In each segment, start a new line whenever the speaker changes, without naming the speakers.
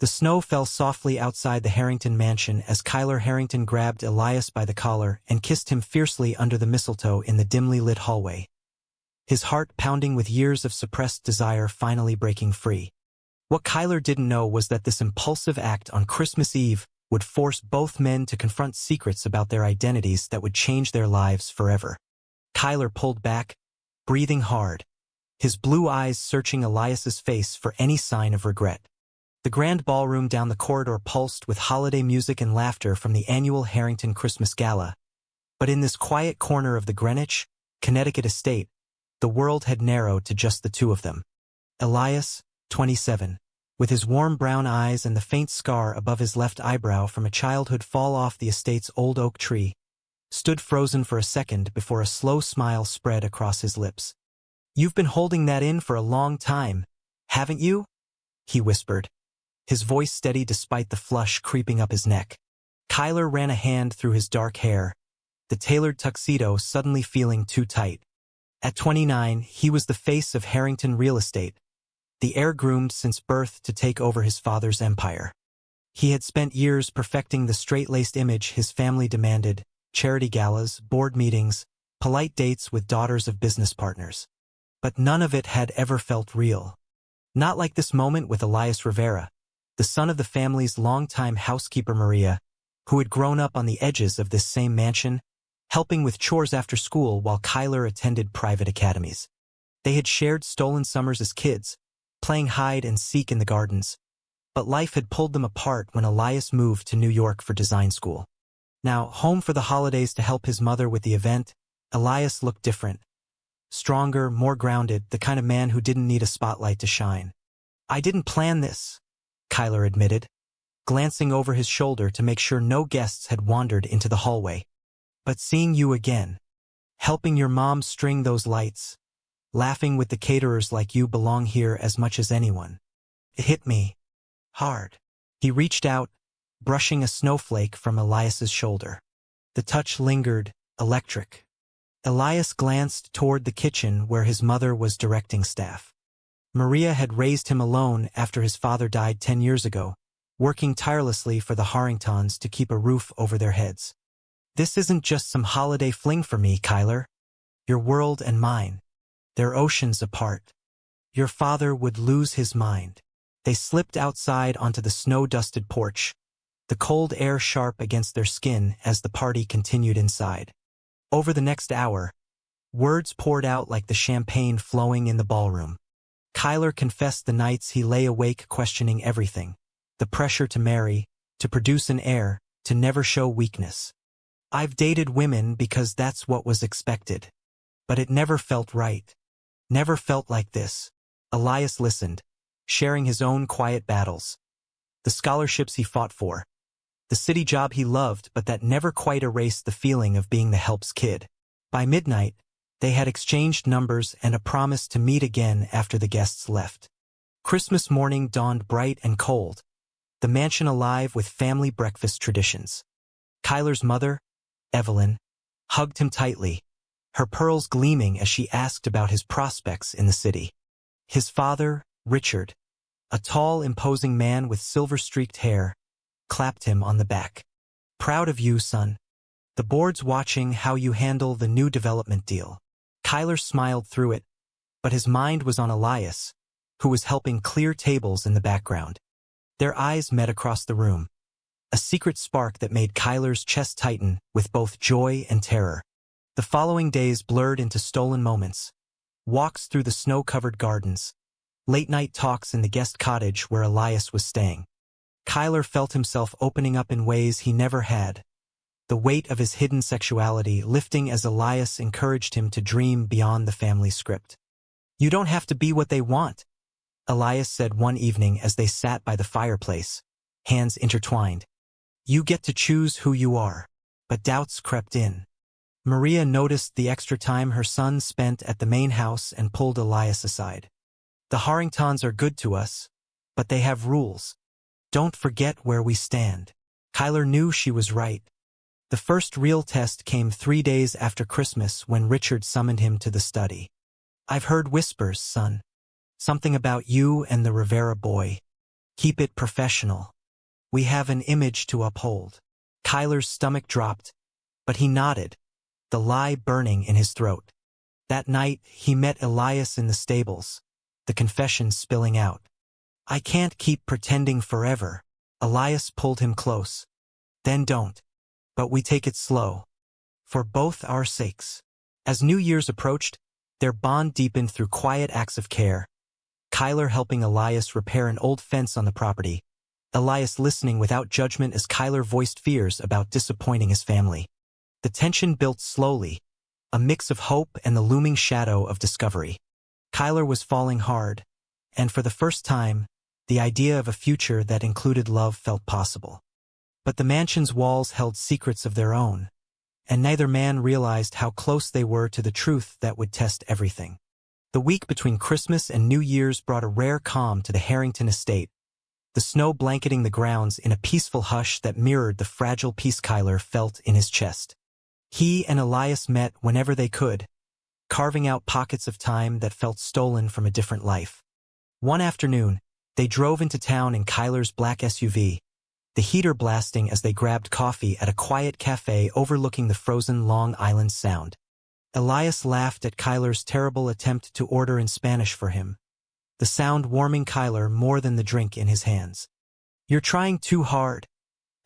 The snow fell softly outside the Harrington mansion as Kyler Harrington grabbed Elias by the collar and kissed him fiercely under the mistletoe in the dimly lit hallway. His heart pounding with years of suppressed desire finally breaking free. What Kyler didn't know was that this impulsive act on Christmas Eve would force both men to confront secrets about their identities that would change their lives forever. Kyler pulled back, breathing hard, his blue eyes searching Elias's face for any sign of regret. The grand ballroom down the corridor pulsed with holiday music and laughter from the annual Harrington Christmas Gala. But in this quiet corner of the Greenwich, Connecticut estate, the world had narrowed to just the two of them. Elias, 27, with his warm brown eyes and the faint scar above his left eyebrow from a childhood fall off the estate's old oak tree, stood frozen for a second before a slow smile spread across his lips. "You've been holding that in for a long time, haven't you?" he whispered, his voice steady despite the flush creeping up his neck. Kyler ran a hand through his dark hair, the tailored tuxedo suddenly feeling too tight. At 29, he was the face of Harrington real estate, the heir groomed since birth to take over his father's empire. He had spent years perfecting the straight-laced image his family demanded: charity galas, board meetings, polite dates with daughters of business partners. But none of it had ever felt real. Not like this moment with Elias Rivera, the son of the family's longtime housekeeper Maria, who had grown up on the edges of this same mansion, helping with chores after school while Kyler attended private academies. They had shared stolen summers as kids, playing hide and seek in the gardens. But life had pulled them apart when Elias moved to New York for design school. Now, home for the holidays to help his mother with the event, Elias looked different. Stronger, more grounded, the kind of man who didn't need a spotlight to shine. "I didn't plan this," Kyler admitted, glancing over his shoulder to make sure no guests had wandered into the hallway. "But seeing you again, helping your mom string those lights, laughing with the caterers like you belong here as much as anyone. It hit me hard." He reached out, brushing a snowflake from Elias's shoulder. The touch lingered, electric. Elias glanced toward the kitchen where his mother was directing staff. Maria had raised him alone after his father died 10 years ago, working tirelessly for the Harringtons to keep a roof over their heads. "This isn't just some holiday fling for me, Kyler. Your world and mine. They're oceans apart. Your father would lose his mind." They slipped outside onto the snow-dusted porch, the cold air sharp against their skin as the party continued inside. Over the next hour, words poured out like the champagne flowing in the ballroom. Kyler confessed the nights he lay awake questioning everything: the pressure to marry, to produce an heir, to never show weakness. "I've dated women because that's what was expected. But it never felt right. Never felt like this." Elias listened, sharing his own quiet battles. The scholarships he fought for. The city job he loved but that never quite erased the feeling of being the help's kid. By midnight, they had exchanged numbers and a promise to meet again after the guests left. Christmas morning dawned bright and cold, the mansion alive with family breakfast traditions. Kyler's mother, Evelyn, hugged him tightly, her pearls gleaming as she asked about his prospects in the city. His father, Richard, a tall, imposing man with silver-streaked hair, clapped him on the back. "Proud of you, son. The board's watching how you handle the new development deal." Kyler smiled through it, but his mind was on Elias, who was helping clear tables in the background. Their eyes met across the room, a secret spark that made Kyler's chest tighten with both joy and terror. The following days blurred into stolen moments: walks through the snow-covered gardens, late-night talks in the guest cottage where Elias was staying. Kyler felt himself opening up in ways he never had, the weight of his hidden sexuality lifting as Elias encouraged him to dream beyond the family script. "You don't have to be what they want," Elias said one evening as they sat by the fireplace, hands intertwined. "You get to choose who you are." But doubts crept in. Maria noticed the extra time her son spent at the main house and pulled Elias aside. "The Harringtons are good to us, but they have rules. Don't forget where we stand." Kyler knew she was right. The first real test came 3 days after Christmas when Richard summoned him to the study. "I've heard whispers, son. Something about you and the Rivera boy." Keep it professional. We have an image to uphold. Kyler's stomach dropped, but he nodded, the lie burning in his throat. That night, he met Elias in the stables, the confession spilling out. I can't keep pretending forever. Elias pulled him close. Then don't. But we take it slow. For both our sakes. As New Year's approached, their bond deepened through quiet acts of care. Kyler helping Elias repair an old fence on the property. Elias listening without judgment as Kyler voiced fears about disappointing his family. The tension built slowly, a mix of hope and the looming shadow of discovery. Kyler was falling hard, and for the first time, the idea of a future that included love felt possible. But the mansion's walls held secrets of their own, and neither man realized how close they were to the truth that would test everything. The week between Christmas and New Year's brought a rare calm to the Harrington estate, the snow blanketing the grounds in a peaceful hush that mirrored the fragile peace Kyler felt in his chest. He and Elias met whenever they could, carving out pockets of time that felt stolen from a different life. One afternoon, they drove into town in Kyler's black SUV, the heater blasting as they grabbed coffee at a quiet cafe overlooking the frozen Long Island Sound. Elias laughed at Kyler's terrible attempt to order in Spanish for him, the sound warming Kyler more than the drink in his hands. You're trying too hard,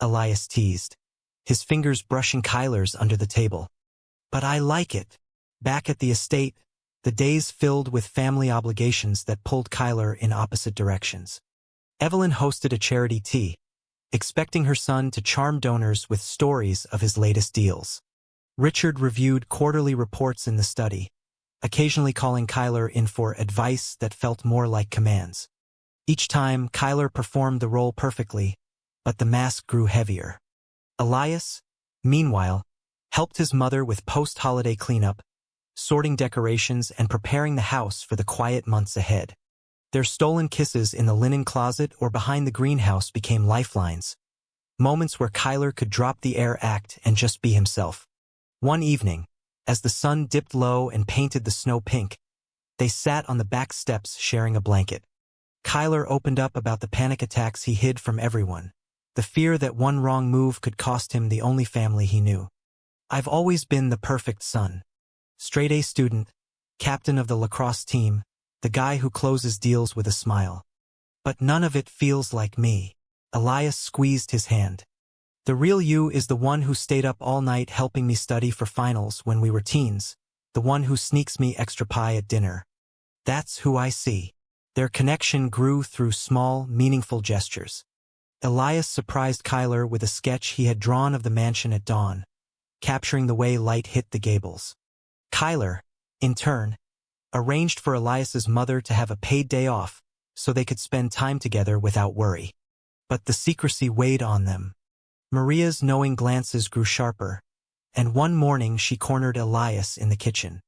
Elias teased, his fingers brushing Kyler's under the table. But I like it. Back at the estate, the days filled with family obligations that pulled Kyler in opposite directions. Evelyn hosted a charity tea, expecting her son to charm donors with stories of his latest deals. Richard reviewed quarterly reports in the study, occasionally calling Kyler in for advice that felt more like commands. Each time, Kyler performed the role perfectly, but the mask grew heavier. Elias, meanwhile, helped his mother with post-holiday cleanup, sorting decorations and preparing the house for the quiet months ahead. Their stolen kisses in the linen closet or behind the greenhouse became lifelines, moments where Kyler could drop the Heir act and just be himself. One evening, as the sun dipped low and painted the snow pink, they sat on the back steps sharing a blanket. Kyler opened up about the panic attacks he hid from everyone, the fear that one wrong move could cost him the only family he knew. I've always been the perfect son. Straight-A student, captain of the lacrosse team, the guy who closes deals with a smile. But none of it feels like me. Elias squeezed his hand. The real you is the one who stayed up all night helping me study for finals when we were teens, the one who sneaks me extra pie at dinner. That's who I see. Their connection grew through small, meaningful gestures. Elias surprised Kyler with a sketch he had drawn of the mansion at dawn, capturing the way light hit the gables. Kyler, in turn, arranged for Elias's mother to have a paid day off so they could spend time together without worry. But the secrecy weighed on them. Maria's knowing glances grew sharper, and one morning she cornered Elias in the kitchen.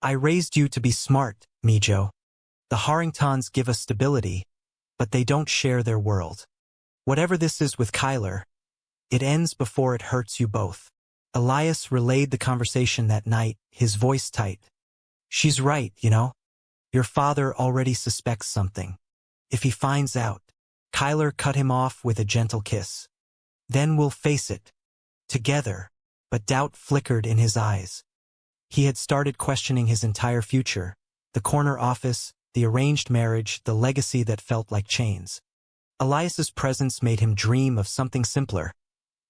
I raised you to be smart, Mijo. The Harringtons give us stability, but they don't share their world. Whatever this is with Kyler, it ends before it hurts you both. Elias relayed the conversation that night, his voice tight. She's right, you know. Your father already suspects something. If he finds out, Kyler cut him off with a gentle kiss. Then we'll face it. Together. But doubt flickered in his eyes. He had started questioning his entire future, the corner office, the arranged marriage, the legacy that felt like chains. Elias's presence made him dream of something simpler,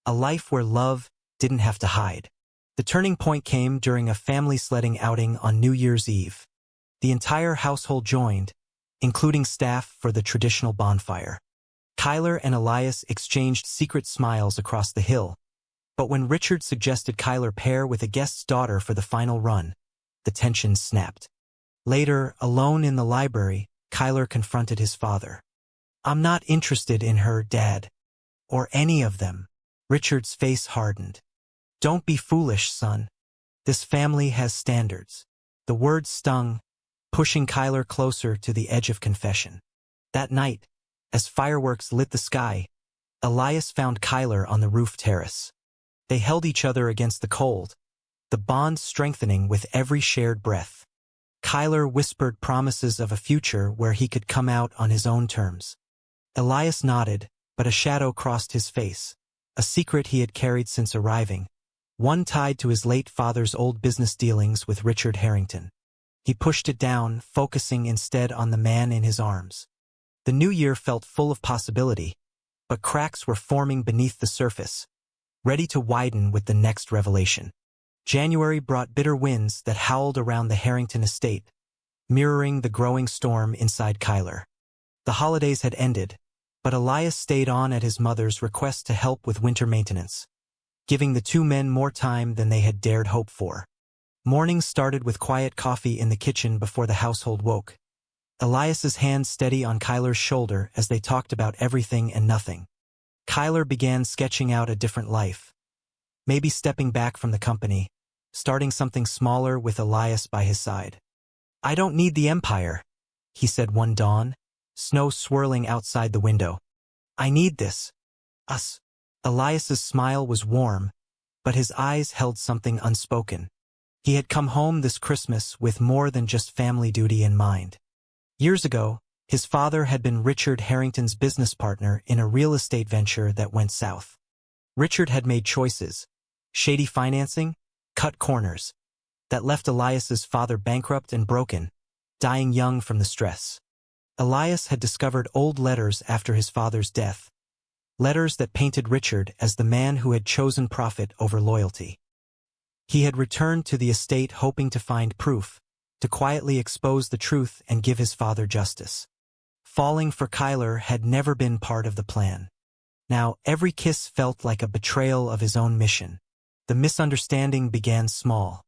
a life where love didn't have to hide. The turning point came during a family sledding outing on New Year's Eve. The entire household joined, including staff for the traditional bonfire. Kyler and Elias exchanged secret smiles across the hill, but when Richard suggested Kyler pair with a guest's daughter for the final run, the tension snapped. Later, alone in the library, Kyler confronted his father. I'm not interested in her, Dad. Or any of them. Richard's face hardened. Don't be foolish, son. This family has standards. The words stung, pushing Kyler closer to the edge of confession. That night, as fireworks lit the sky, Elias found Kyler on the roof terrace. They held each other against the cold, the bond strengthening with every shared breath. Kyler whispered promises of a future where he could come out on his own terms. Elias nodded, but a shadow crossed his face. A secret he had carried since arriving. One tied to his late father's old business dealings with Richard Harrington. He pushed it down, focusing instead on the man in his arms. The new year felt full of possibility, but cracks were forming beneath the surface, ready to widen with the next revelation. January brought bitter winds that howled around the Harrington estate, mirroring the growing storm inside Kyler. The holidays had ended, but Elias stayed on at his mother's request to help with winter maintenance, giving the two men more time than they had dared hope for. Mornings started with quiet coffee in the kitchen before the household woke. Elias's hand steady on Kyler's shoulder as they talked about everything and nothing. Kyler began sketching out a different life. Maybe stepping back from the company, starting something smaller with Elias by his side. "I don't need the empire," he said one dawn, snow swirling outside the window. "I need this. Us." Elias's smile was warm, but his eyes held something unspoken. He had come home this Christmas with more than just family duty in mind. Years ago, his father had been Richard Harrington's business partner in a real estate venture that went south. Richard had made choices, shady financing, cut corners, that left Elias's father bankrupt and broken, dying young from the stress. Elias had discovered old letters after his father's death, letters that painted Richard as the man who had chosen profit over loyalty. He had returned to the estate hoping to find proof, to quietly expose the truth and give his father justice. Falling for Kyler had never been part of the plan. Now, every kiss felt like a betrayal of his own mission. The misunderstanding began small.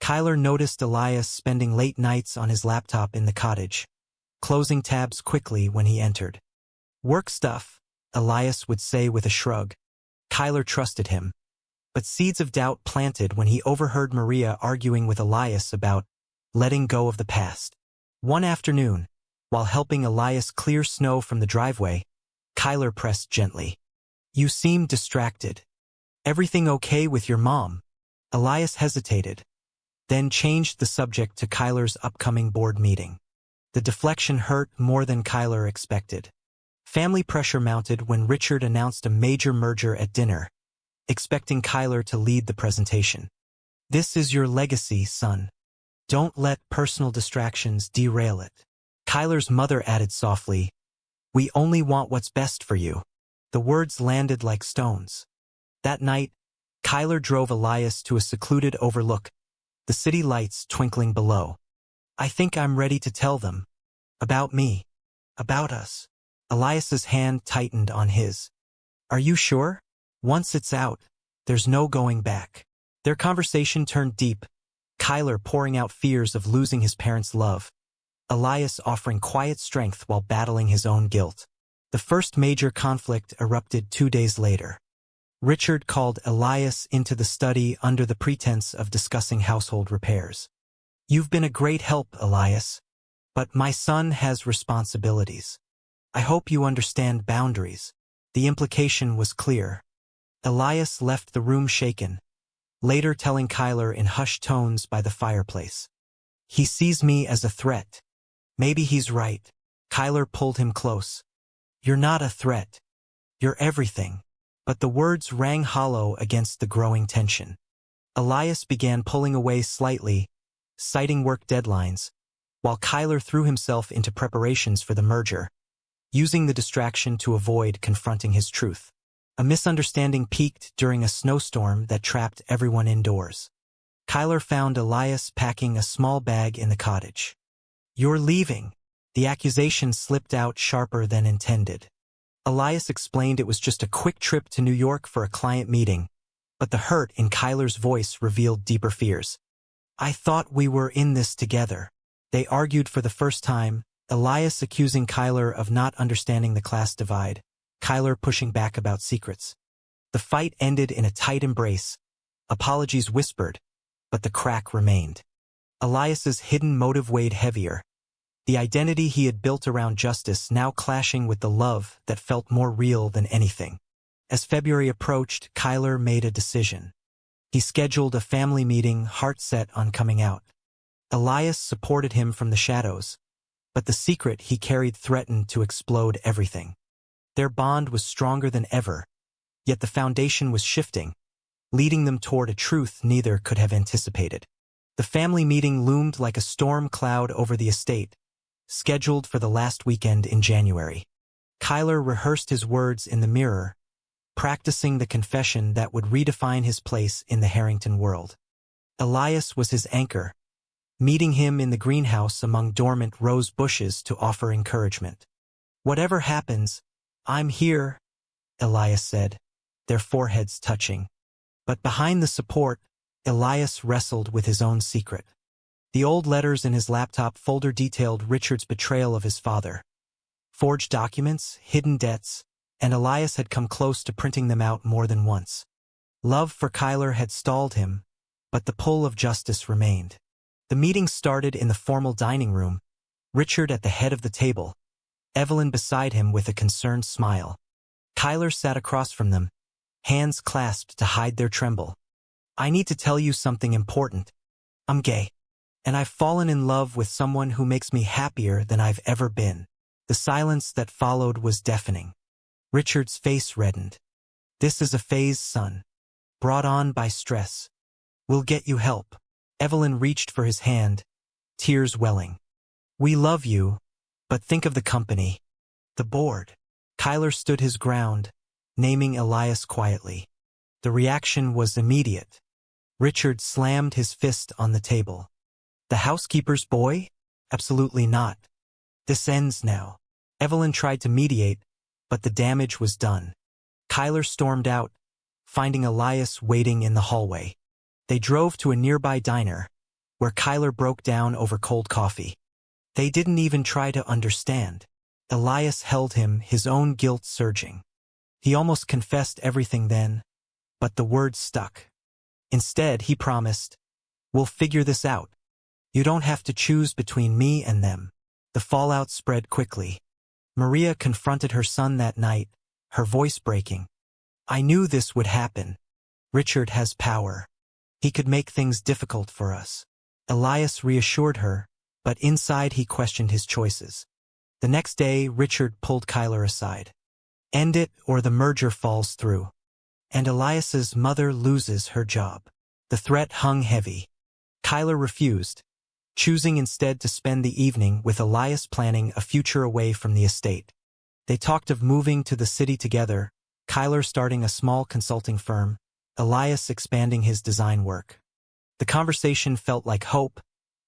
Kyler noticed Elias spending late nights on his laptop in the cottage, closing tabs quickly when he entered. "Work stuff," Elias would say with a shrug. Kyler trusted him. But seeds of doubt planted when he overheard Maria arguing with Elias about letting go of the past. One afternoon, while helping Elias clear snow from the driveway, Kyler pressed gently. "You seem distracted. Everything okay with your mom?" Elias hesitated, then changed the subject to Kyler's upcoming board meeting. The deflection hurt more than Kyler expected. Family pressure mounted when Richard announced a major merger at dinner, expecting Kyler to lead the presentation. "This is your legacy, son. Don't let personal distractions derail it." Kyler's mother added softly, "We only want what's best for you." The words landed like stones. That night, Kyler drove Elias to a secluded overlook, the city lights twinkling below. "I think I'm ready to tell them. About me. About us." Elias's hand tightened on his. "Are you sure? Once it's out, there's no going back." Their conversation turned deep, Kyler pouring out fears of losing his parents' love, Elias offering quiet strength while battling his own guilt. The first major conflict erupted 2 days later. Richard called Elias into the study under the pretense of discussing household repairs. "You've been a great help, Elias, but my son has responsibilities. I hope you understand boundaries." The implication was clear. Elias left the room shaken, later telling Kyler in hushed tones by the fireplace. "He sees me as a threat. Maybe he's right." Kyler pulled him close. "You're not a threat. You're everything." But the words rang hollow against the growing tension. Elias began pulling away slightly, citing work deadlines, while Kyler threw himself into preparations for the merger, using the distraction to avoid confronting his truth. A misunderstanding peaked during a snowstorm that trapped everyone indoors. Kyler found Elias packing a small bag in the cottage. "You're leaving." The accusation slipped out sharper than intended. Elias explained it was just a quick trip to New York for a client meeting, but the hurt in Kyler's voice revealed deeper fears. "I thought we were in this together." They argued for the first time, Elias accusing Kyler of not understanding the class divide, Kyler pushing back about secrets. The fight ended in a tight embrace. Apologies whispered, but the crack remained. Elias's hidden motive weighed heavier, the identity he had built around justice now clashing with the love that felt more real than anything. As February approached, Kyler made a decision. He scheduled a family meeting, heart set on coming out. Elias supported him from the shadows, but the secret he carried threatened to explode everything. Their bond was stronger than ever, yet the foundation was shifting, leading them toward a truth neither could have anticipated. The family meeting loomed like a storm cloud over the estate, scheduled for the last weekend in January. Kyler rehearsed his words in the mirror, practicing the confession that would redefine his place in the Harrington world. Elias was his anchor, meeting him in the greenhouse among dormant rose bushes to offer encouragement. "Whatever happens, I'm here," Elias said, their foreheads touching. But behind the support, Elias wrestled with his own secret. The old letters in his laptop folder detailed Richard's betrayal of his father. Forged documents, hidden debts, and Elias had come close to printing them out more than once. Love for Kyler had stalled him, but the pull of justice remained. The meeting started in the formal dining room, Richard at the head of the table, Evelyn beside him with a concerned smile. Kyler sat across from them, hands clasped to hide their tremble. "I need to tell you something important. I'm gay, and I've fallen in love with someone who makes me happier than I've ever been." The silence that followed was deafening. Richard's face reddened. "This is a phase, son. Brought on by stress. We'll get you help." Evelyn reached for his hand, tears welling. "We love you, but think of the company. The board." Kyler stood his ground, naming Elias quietly. The reaction was immediate. Richard slammed his fist on the table. "The housekeeper's boy? Absolutely not. This ends now." Evelyn tried to mediate, but the damage was done. Kyler stormed out, finding Elias waiting in the hallway. They drove to a nearby diner, where Kyler broke down over cold coffee. They didn't even try to understand. Elias held him, his own guilt surging. He almost confessed everything then, but the words stuck. Instead, he promised, "We'll figure this out. You don't have to choose between me and them." The fallout spread quickly. Maria confronted her son that night, her voice breaking. "I knew this would happen. Richard has power. He could make things difficult for us." Elias reassured her, but inside he questioned his choices. The next day, Richard pulled Kyler aside. "End it or the merger falls through. And Elias's mother loses her job." The threat hung heavy. Kyler refused, choosing instead to spend the evening with Elias planning a future away from the estate. They talked of moving to the city together, Kyler starting a small consulting firm, Elias expanding his design work. The conversation felt like hope,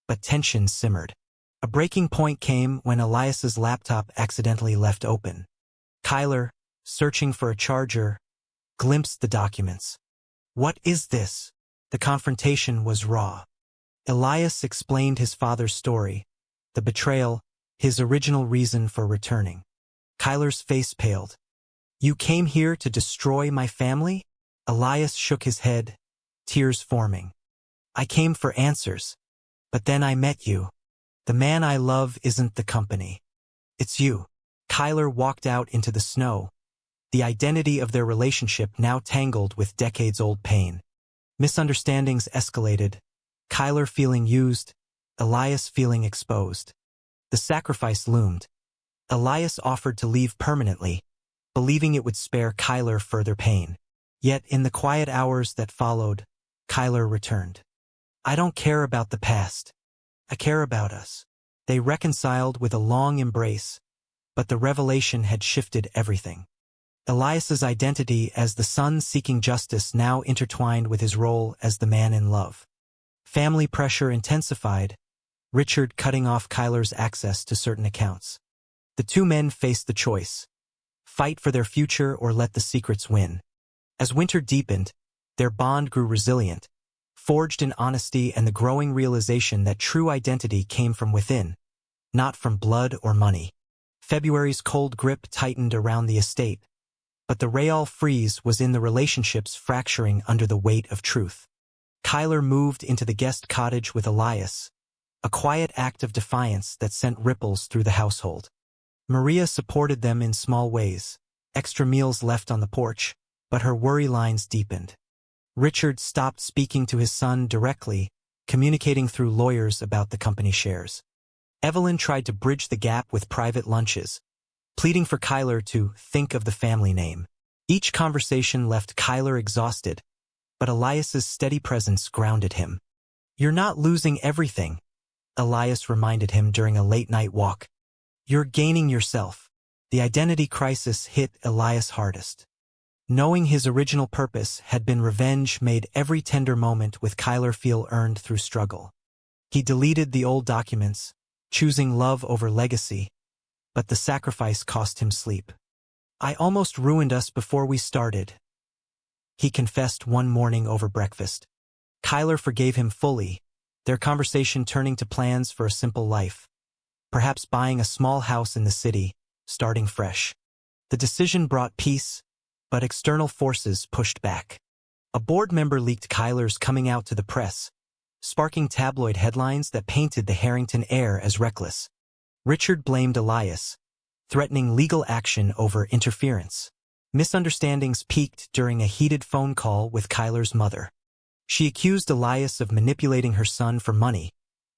but tension simmered. A breaking point came when Elias's laptop accidentally left open. Kyler, searching for a charger, glimpsed the documents. "What is this?" The confrontation was raw. Elias explained his father's story, the betrayal, his original reason for returning. Kyler's face paled. "You came here to destroy my family?" Elias shook his head, tears forming. "I came for answers. But then I met you. The man I love isn't the company. It's you." Kyler walked out into the snow, the identity of their relationship now tangled with decades-old pain. Misunderstandings escalated, Kyler feeling used, Elias feeling exposed. The sacrifice loomed. Elias offered to leave permanently, believing it would spare Kyler further pain. Yet in the quiet hours that followed, Kyler returned. "I don't care about the past. I care about us." They reconciled with a long embrace, but the revelation had shifted everything. Elias's identity as the son seeking justice now intertwined with his role as the man in love. Family pressure intensified, Richard cutting off Kyler's access to certain accounts. The two men faced the choice: fight for their future or let the secrets win. As winter deepened, their bond grew resilient, forged in honesty and the growing realization that true identity came from within, not from blood or money. February's cold grip tightened around the estate, but the real freeze was in the relationships fracturing under the weight of truth. Kyler moved into the guest cottage with Elias, a quiet act of defiance that sent ripples through the household. Maria supported them in small ways, extra meals left on the porch, but her worry lines deepened. Richard stopped speaking to his son directly, communicating through lawyers about the company shares. Evelyn tried to bridge the gap with private lunches, pleading for Kyler to think of the family name. Each conversation left Kyler exhausted, but Elias's steady presence grounded him. "You're not losing everything," Elias reminded him during a late-night walk. "You're gaining yourself." The identity crisis hit Elias hardest. Knowing his original purpose had been revenge made every tender moment with Kyler feel earned through struggle. He deleted the old documents, choosing love over legacy, but the sacrifice cost him sleep. "I almost ruined us before we started," he confessed one morning over breakfast. Kyler forgave him fully, their conversation turning to plans for a simple life. Perhaps buying a small house in the city, starting fresh. The decision brought peace, but external forces pushed back. A board member leaked Kyler's coming out to the press, sparking tabloid headlines that painted the Harrington heir as reckless. Richard blamed Elias, threatening legal action over interference. Misunderstandings peaked during a heated phone call with Kyler's mother. She accused Elias of manipulating her son for money,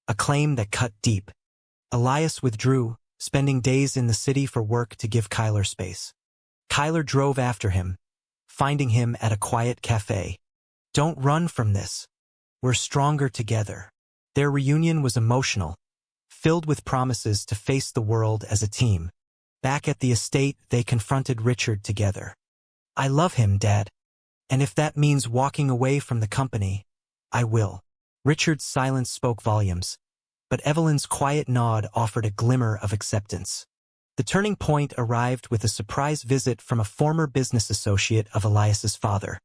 a claim that cut deep. Elias withdrew, spending days in the city for work to give Kyler space. Kyler drove after him, finding him at a quiet cafe. "Don't run from this. We're stronger together." Their reunion was emotional, filled with promises to face the world as a team. Back at the estate, they confronted Richard together. "I love him, Dad. And if that means walking away from the company, I will." Richard's silence spoke volumes, but Evelyn's quiet nod offered a glimmer of acceptance. The turning point arrived with a surprise visit from a former business associate of Elias's father.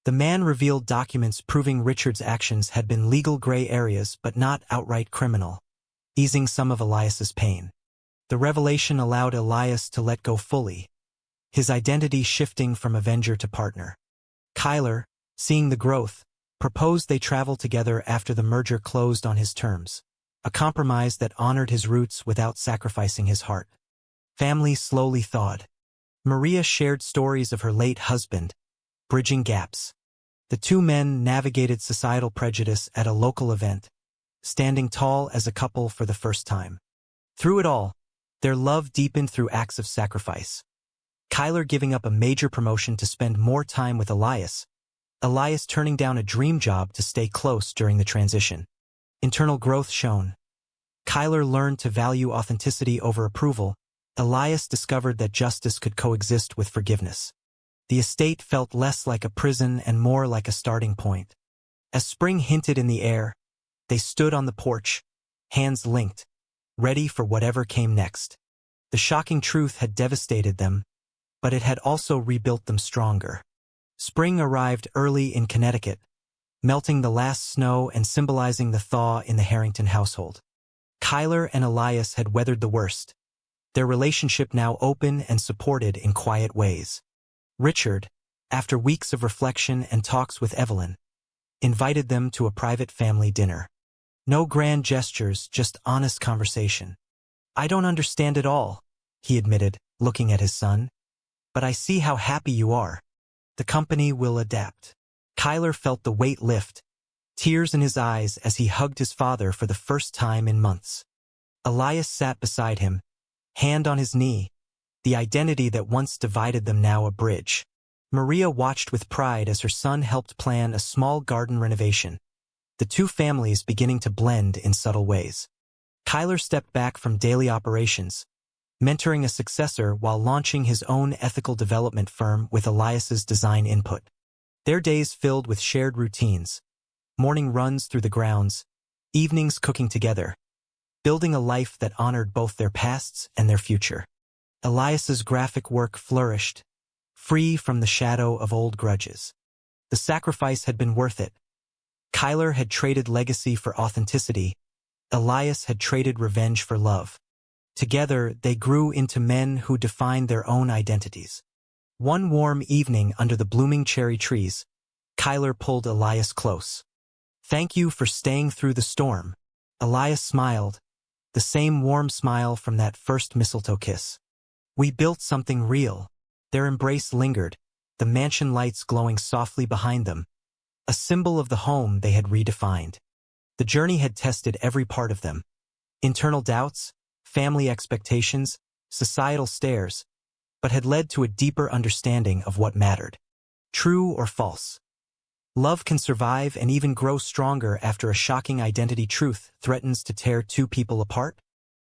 The man revealed documents proving Richard's actions had been legal gray areas but not outright criminal, easing some of Elias's pain. The revelation allowed Elias to let go fully, his identity shifting from avenger to partner. Kyler, seeing the growth, proposed they travel together after the merger closed on his terms, a compromise that honored his roots without sacrificing his heart. Family slowly thawed. Maria shared stories of her late husband, bridging gaps. The two men navigated societal prejudice at a local event, standing tall as a couple for the first time. Through it all, their love deepened through acts of sacrifice. Kyler giving up a major promotion to spend more time with Elias turning down a dream job to stay close during the transition. Internal growth shown. Kyler learned to value authenticity over approval. Elias discovered that justice could coexist with forgiveness. The estate felt less like a prison and more like a starting point. As spring hinted in the air, they stood on the porch, hands linked, ready for whatever came next. The shocking truth had devastated them, but it had also rebuilt them stronger. Spring arrived early in Connecticut, melting the last snow and symbolizing the thaw in the Harrington household. Kyler and Elias had weathered the worst, their relationship now open and supported in quiet ways. Richard, after weeks of reflection and talks with Evelyn, invited them to a private family dinner. No grand gestures, just honest conversation. "I don't understand it all," he admitted, looking at his son. "But I see how happy you are. The company will adapt." Kyler felt the weight lift, tears in his eyes as he hugged his father for the first time in months. Elias sat beside him, hand on his knee, the identity that once divided them now a bridge. Maria watched with pride as her son helped plan a small garden renovation, the two families beginning to blend in subtle ways. Kyler stepped back from daily operations, mentoring a successor while launching his own ethical development firm with Elias's design input. Their days filled with shared routines, morning runs through the grounds, evenings cooking together, building a life that honored both their pasts and their future. Elias's graphic work flourished, free from the shadow of old grudges. The sacrifice had been worth it. Kyler had traded legacy for authenticity. Elias had traded revenge for love. Together, they grew into men who defined their own identities. One warm evening under the blooming cherry trees, Kyler pulled Elias close. "Thank you for staying through the storm." Elias smiled, the same warm smile from that first mistletoe kiss. "We built something real." Their embrace lingered, the mansion lights glowing softly behind them, a symbol of the home they had redefined. The journey had tested every part of them. Internal doubts, family expectations, societal stares, but had led to a deeper understanding of what mattered. True or false? Love can survive and even grow stronger after a shocking identity truth threatens to tear two people apart?